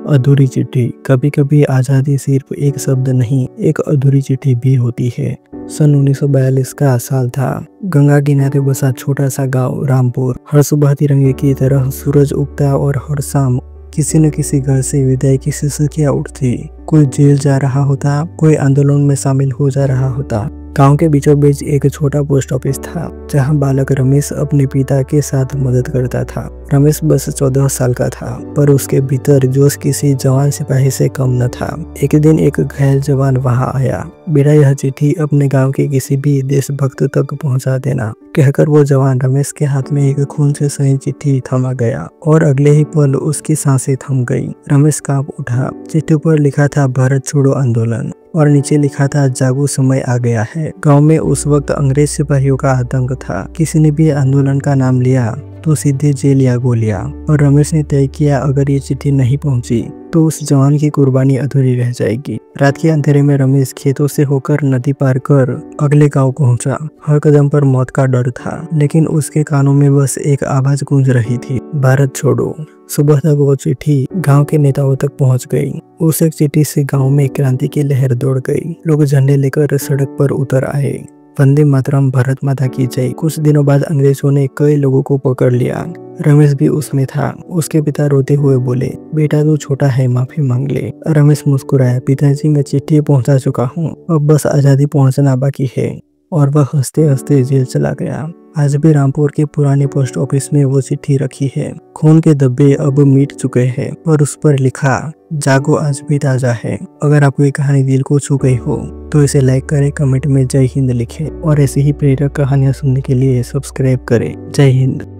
अधूरी चिट्ठी। कभी कभी आज़ादी सिर्फ एक शब्द नहीं, एक अधूरी चिट्ठी भी होती है। सन 1942 का साल था। गंगा किनारे बसा छोटा सा गांव रामपुर। हर सुबह तिरंगे की तरह सूरज उगता और हर शाम किसी न किसी घर से विदाई की सिसकियां उठती। कोई जेल जा रहा होता, कोई आंदोलन में शामिल हो जा रहा होता। गांव के बीचों बीच एक छोटा पोस्ट ऑफिस था, जहां बालक रमेश अपने पिता के साथ मदद करता था। रमेश बस 14 साल का था, पर उसके भीतर जोश किसी जवान सिपाही से कम न था। एक दिन एक घायल जवान वहां आया। बेटा, यह चिट्ठी अपने गांव के किसी भी देशभक्त तक पहुंचा देना, कहकर वो जवान रमेश के हाथ में एक खून से सनी चिट्ठी थमा गया और अगले ही पल उसकी सांसें थम गई। रमेश कांप उठा। चिट्ठी पर लिखा था भारत छोड़ो आंदोलन और नीचे लिखा था जागो, समय आ गया है। गांव में उस वक्त अंग्रेज सिपाहियों का आतंक था। किसी ने भी आंदोलन का नाम लिया तो सीधे जेल या गोलियां। और रमेश ने तय किया, अगर ये चिट्ठी नहीं पहुंची तो उस जवान की कुर्बानी अधूरी रह जाएगी। रात के अंधेरे में रमेश खेतों से होकर नदी पार कर अगले गांव पहुंचा। हर कदम पर मौत का डर था, लेकिन उसके कानों में बस एक आवाज गूंज रही थी, भारत छोड़ो। सुबह तक वो चिट्ठी गांव के नेताओं तक पहुंच गई। उस एक चिट्ठी से गांव में क्रांति की लहर दौड़ गई। लोग झंडे लेकर सड़क पर उतर आए। वंदे मातरम, भारत माता की जय। कुछ दिनों बाद अंग्रेजों ने कई लोगों को पकड़ लिया। रमेश भी उसमें था। उसके पिता रोते हुए बोले, बेटा तू छोटा है, माफी मांग ले। रमेश मुस्कुराया, पिताजी मैं चिट्ठी पहुंचा चुका हूँ, अब बस आजादी पहुंचना बाकी है। और वह हंसते हंसते जेल चला गया। आज भी रामपुर के पुराने पोस्ट ऑफिस में वो चिट्ठी रखी है। खून के धब्बे अब मिट चुके हैं और उस पर लिखा, जागो आज भी ताजा है। अगर आपको ये कहानी दिल को छू गई हो तो इसे लाइक करें, कमेंट में जय हिंद लिखें और ऐसी ही प्रेरक कहानियां सुनने के लिए सब्सक्राइब करें। जय हिंद।